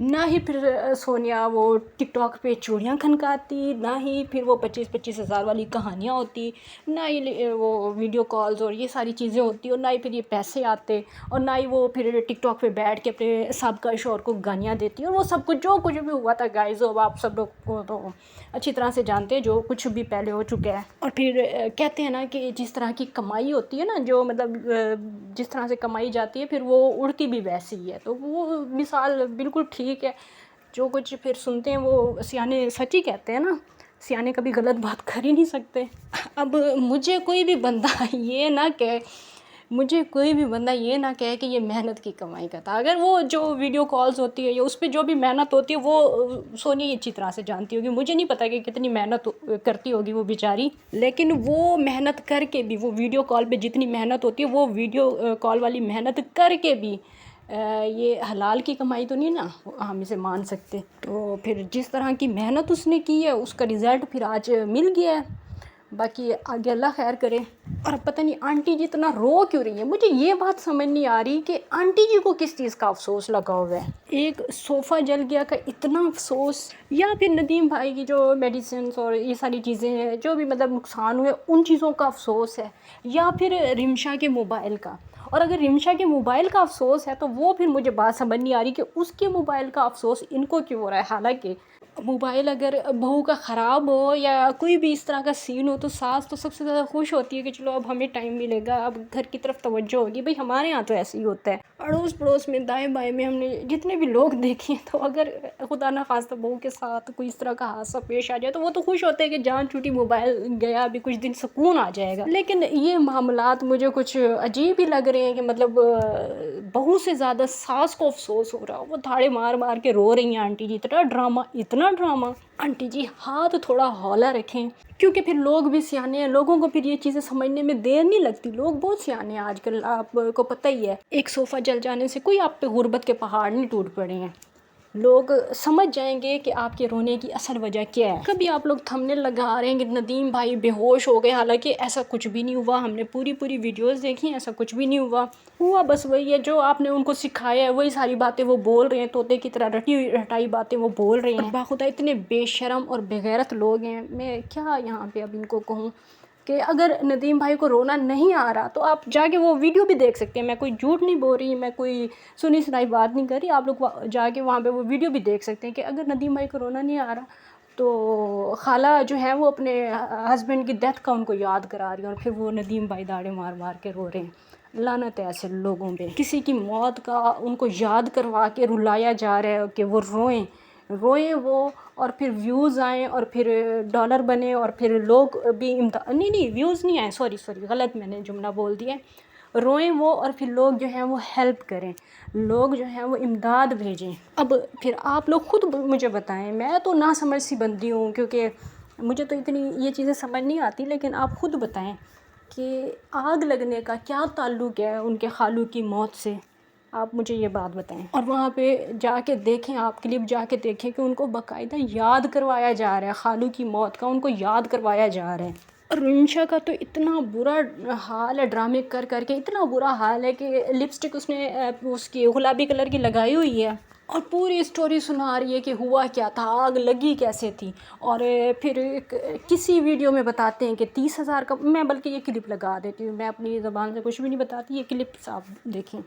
نہ ہی پھر سونیا وہ ٹک ٹاک پہ چوڑیاں کھنکاتی، نہ ہی پھر وہ 25-25 ہزار والی کہانیاں ہوتی، نہ ہی وہ ویڈیو کالز اور یہ ساری چیزیں ہوتی، اور نہ ہی پھر یہ پیسے آتے، اور نہ ہی وہ پھر ٹک ٹاک پہ بیٹھ کے اپنے سابقہ شوہر کو گالیاں دیتی، اور وہ سب کچھ جو کچھ بھی ہوا تھا گائز، اب آپ سب لوگ کو تو اچھی طرح سے جانتے ہیں جو کچھ بھی پہلے ہو چکا ہے۔ اور پھر کہتے ہیں نا کہ جس طرح کی کمائی ہوتی ہے نا، جو مطلب جس طرح سے کمائی جاتی ہے پھر وہ اڑتی بھی ویسی ہی ہے، تو وہ مثال بالکل ٹھیک ہے۔ جو کچھ پھر سنتے ہیں وہ سیانے سچ ہی کہتے ہیں نا، سیانے کبھی غلط بات کر ہی نہیں سکتے۔ اب مجھے کوئی بھی بندہ یہ نہ کہے، کہ یہ محنت کی کمائی کا تھا۔ اگر وہ جو ویڈیو کالز ہوتی ہے یا اس پہ جو بھی محنت ہوتی ہے وہ سونی اچھی طرح سے جانتی ہوگی، مجھے نہیں پتا کہ کتنی محنت کرتی ہوگی وہ بیچاری، لیکن وہ محنت کر کے بھی، وہ ویڈیو کال پہ جتنی محنت ہوتی ہے وہ ویڈیو کال والی محنت کر کے بھی یہ حلال کی کمائی تو نہیں نا ہم اسے مان سکتے۔ تو پھر جس طرح کی محنت اس نے کی ہے اس کا رزلٹ پھر آج مل گیا ہے، باقی آگے اللہ خیر کرے۔ اور پتہ نہیں آنٹی جی اتنا رو کیوں رہی ہے، مجھے یہ بات سمجھ نہیں آ رہی کہ آنٹی جی کو کس چیز کا افسوس لگا ہوا ہے۔ ایک صوفہ جل گیا کا اتنا افسوس، یا پھر ندیم بھائی کی جو میڈیسنس اور یہ ساری چیزیں ہیں جو بھی مطلب نقصان ہوئے ان چیزوں کا افسوس ہے، یا پھر رمشا کے موبائل کا۔ اور اگر رمشا کے موبائل کا افسوس ہے تو وہ پھر مجھے بات سمجھ نہیں آ رہی کہ اس کے موبائل کا افسوس ان کو کیوں ہو رہا ہے، حالانکہ موبائل اگر بہو کا خراب ہو یا کوئی بھی اس طرح کا سین ہو تو ساس تو سب سے زیادہ خوش ہوتی ہے کہ چلو اب ہمیں ٹائم ملے گا، اب گھر کی طرف توجہ ہوگی۔ بھئی ہمارے ہاں تو ایسے ہی ہوتا ہے، اڑوس پڑوس میں دائیں بائیں میں ہم نے جتنے بھی لوگ دیکھے ہیں، تو اگر خدا نہ خواستہ بہو کے ساتھ کوئی اس طرح کا حادثہ پیش آ جائے تو وہ تو خوش ہوتے ہیں کہ جان چھوٹی، موبائل گیا، ابھی کچھ دن سکون آ جائے گا۔ لیکن یہ معاملات مجھے کچھ عجیب ہی لگ رہے ہیں کہ مطلب بہو سے زیادہ ساس کو افسوس ہو رہا، وہ دھاڑے مار مار کے رو رہی ہیں آنٹی جی، اتنا ڈرامہ۔ آنٹی جی ہاتھ تھوڑا ہولا رکھیں، کیونکہ پھر لوگ بھی سیانے ہیں، لوگوں کو پھر یہ چیزیں سمجھنے میں دیر نہیں لگتی، لوگ بہت سیانے ہیں آج کل، آپ کو پتہ ہی ہے۔ ایک صوفہ جل جانے سے کوئی آپ پہ غربت کے پہاڑ نہیں ٹوٹ پڑے ہیں، لوگ سمجھ جائیں گے کہ آپ کے رونے کی اصل وجہ کیا ہے۔ کبھی آپ لوگ تھمبنیل لگا رہے ہیں کہ ندیم بھائی بے ہوش ہو گئے، حالانکہ ایسا کچھ بھی نہیں ہوا، ہم نے پوری ویڈیوز دیکھی ہیں، ایسا کچھ بھی نہیں ہوا بس وہی ہے جو آپ نے ان کو سکھایا ہے، وہی ساری باتیں وہ بول رہے ہیں، طوطے کی طرح رٹی ہوئی رٹائی باتیں وہ بول رہے ہیں۔ باخدا اتنے بے شرم اور بغیرت لوگ ہیں، میں کیا یہاں پہ اب ان کو کہوں کہ اگر ندیم بھائی کو رونا نہیں آ رہا تو آپ جا کے وہ ویڈیو بھی دیکھ سکتے ہیں، میں کوئی جھوٹ نہیں بول رہی، میں کوئی سنی سنائی بات نہیں کر رہی، آپ لوگ جا کے وہاں پہ وہ ویڈیو بھی دیکھ سکتے ہیں کہ اگر ندیم بھائی کو رونا نہیں آ رہا تو خالہ جو ہیں وہ اپنے ہسبینڈ کی ڈیتھ کا ان کو یاد کرا رہی ہیں، اور پھر وہ ندیم بھائی داڑے مار مار کے رو رہے ہیں۔ لعنت ہے ایسے لوگوں پہ، کسی کی موت کا ان کو یاد کروا کے رلایا جا رہا ہے کہ وہ روئیں وہ، اور پھر ویوز آئیں اور پھر ڈالر بنے، اور پھر لوگ بھی نہیں ویوز نہیں آئیں، سوری غلط میں نے جملہ بول دیا ہے، روئیں وہ اور پھر لوگ جو ہیں وہ ہیلپ کریں، لوگ جو ہیں وہ امداد بھیجیں۔ اب پھر آپ لوگ خود مجھے بتائیں، میں تو نہ سمجھ سی بندی ہوں کیونکہ مجھے تو اتنی یہ چیزیں سمجھ نہیں آتی، لیکن آپ خود بتائیں کہ آگ لگنے کا کیا تعلق ہے ان کے خالو کی موت سے، آپ مجھے یہ بات بتائیں۔ اور وہاں پہ جا کے دیکھیں، آپ کلپ جا کے دیکھیں کہ ان کو باقاعدہ یاد کروایا جا رہا ہے، خالو کی موت کا ان کو یاد کروایا جا رہا ہے۔ اور رمشا کا تو اتنا برا حال ہے، ڈرامے کر کر کے اتنا برا حال ہے کہ لپسٹک اس نے اس کی گلابی کلر کی لگائی ہوئی ہے، اور پوری اسٹوری سنا رہی ہے کہ ہوا کیا تھا، آگ لگی کیسے تھی، اور پھر کسی ویڈیو میں بتاتے ہیں کہ 30,000 کا، میں بلکہ یہ کلپ لگا دیتی ہوں، میں اپنی زبان سے کچھ بھی نہیں بتاتی، یہ کلپ آپ دیکھیں۔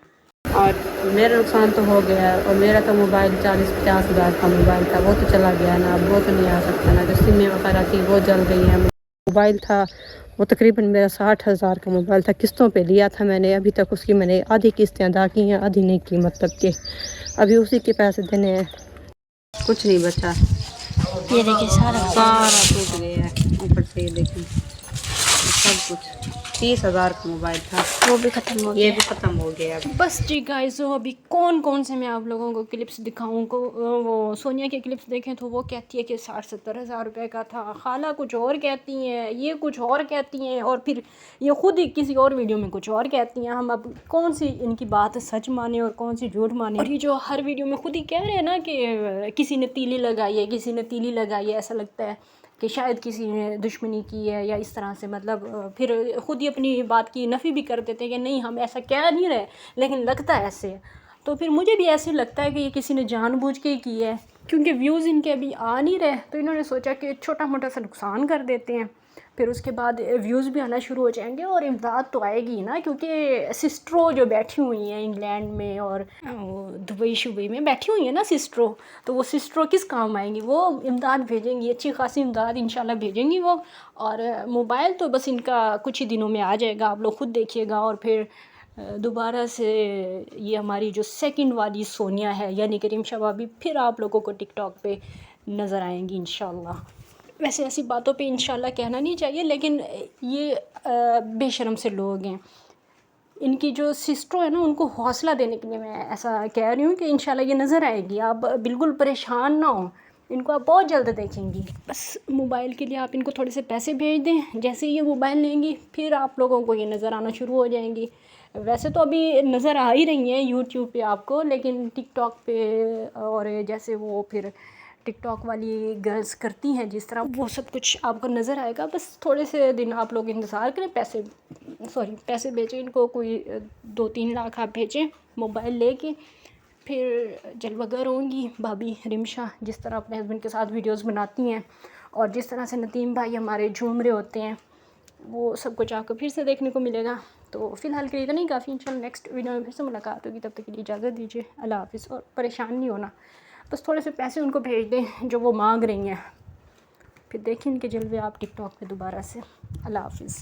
اور میرا نقصان تو ہو گیا ہے، اور میرا تو موبائل 40-50 ہزار کا موبائل تھا، وہ تو چلا گیا نا، اب وہ تو نہیں آ سکتا نا، جو سمیں وغیرہ تھی وہ جل گئی ہیں۔ موبائل تھا وہ تقریباً میرا 60,000 کا موبائل تھا، قسطوں پہ لیا تھا میں نے، ابھی تک اس کی میں نے آدھی قسطیں ادا کی ہیں، آدھی نہیں کی، مطلب کہ ابھی اسی کے پیسے دینے ہیں، کچھ نہیں بچا، یہ دیکھیں سارا ٹوٹ گیا ہے، اوپر سے یہ دیکھیں سب کچھ۔ 30,000 کا موبائل تھا، وہ بھی ختم ہو یہ گیا۔ بھی ختم ہو گیا۔ بس جی گائزو، ابھی کون سے میں آپ لوگوں کو کلپس دکھاؤں کو، وہ سونیا کے کلپس دیکھیں تو وہ کہتی ہے کہ 60-70 ہزار روپے کا تھا، خالہ کچھ اور کہتی ہیں، یہ کچھ اور کہتی ہیں، اور پھر یہ خود ہی کسی اور ویڈیو میں کچھ اور کہتی ہیں، ہم اب کون سی ان کی بات سچ مانیں اور کون سی جھوٹ مانیں۔ اور یہ جو ہر ویڈیو میں خود ہی کہہ رہے ہیں نا کہ کسی نے تیلی لگائی ہے، ایسا لگتا ہے کہ شاید کسی نے دشمنی کی ہے یا اس طرح سے، مطلب پھر خود ہی اپنی بات کی نفی بھی کر دیتے ہیں کہ نہیں ہم ایسا کہہ نہیں رہے، لیکن لگتا ہے ایسے۔ تو پھر مجھے بھی ایسے لگتا ہے کہ یہ کسی نے جان بوجھ کے ہی کی ہے، کیونکہ ویوز ان کے ابھی آ نہیں رہے، تو انہوں نے سوچا کہ چھوٹا موٹا سا نقصان کر دیتے ہیں، پھر اس کے بعد ویوز بھی آنا شروع ہو جائیں گے، اور امداد تو آئے گی نا، کیونکہ سسٹرو جو بیٹھی ہوئی ہیں انگلینڈ میں اور دبئی شبئی میں بیٹھی ہوئی ہیں نا سسٹرو، تو وہ سسٹرو کس کام آئیں گی؟ وہ امداد بھیجیں گی، اچھی خاصی امداد انشاءاللہ بھیجیں گی وہ، اور موبائل تو بس ان کا کچھ ہی دنوں میں آ جائے گا، آپ لوگ خود دیکھیے گا، اور پھر دوبارہ سے یہ ہماری جو سیکنڈ والی سونیا ہے یعنی کہ رمشا بھابی پھر آپ لوگوں کو ٹک ٹاک پہ نظر آئیں گی انشاءاللہ۔ ویسے ایسی باتوں پہ انشاءاللہ کہنا نہیں چاہیے، لیکن یہ بے شرم سے لوگ ہیں، ان کی جو سسٹر ہے نا ان کو حوصلہ دینے کے لیے میں ایسا کہہ رہی ہوں کہ انشاءاللہ یہ نظر آئے گی، آپ بالکل پریشان نہ ہوں، ان کو آپ بہت جلد دیکھیں گی۔ بس موبائل کے لیے آپ ان کو تھوڑے سے پیسے بھیج دیں، جیسے ہی یہ موبائل لیں گی پھر آپ لوگوں کو یہ نظر آنا شروع ہو جائیں گی۔ ویسے تو ابھی نظر آ ہی رہی ہیں یوٹیوب پہ آپ کو، لیکن ٹک ٹاک پہ اور جیسے وہ پھر ٹک ٹاک والی گرلز کرتی ہیں جس طرح، وہ سب کچھ آپ کو نظر آئے گا۔ بس تھوڑے سے دن آپ لوگ انتظار کریں، پیسے بھیجیں ان کو، کوئی 2-3 لاکھ آپ بھیجیں موبائل لے کے، پھر جلوہ گر ہوں گی بھابی رمشا، جس طرح اپنے ہسبینڈ کے ساتھ ویڈیوز بناتی ہیں، اور جس طرح سے نتیم بھائی ہمارے جھوم رہے ہوتے ہیں، وہ سب کچھ آپ کو پھر سے دیکھنے کو ملے گا۔ تو فی الحال کے لیے اتنا ہی کافی، انشاءاللہ نیکسٹ ویڈیو میں پھر سے ملاقات ہوگی، تب تک کے لیے اجازت دیجیے، اللہ حافظ۔ اور پریشان نہیں ہونا، بس تھوڑے سے پیسے ان کو بھیج دیں جو وہ مانگ رہی ہیں، پھر دیکھیں ان کے جلوے آپ ٹک ٹاک پہ دوبارہ سے۔ اللہ حافظ۔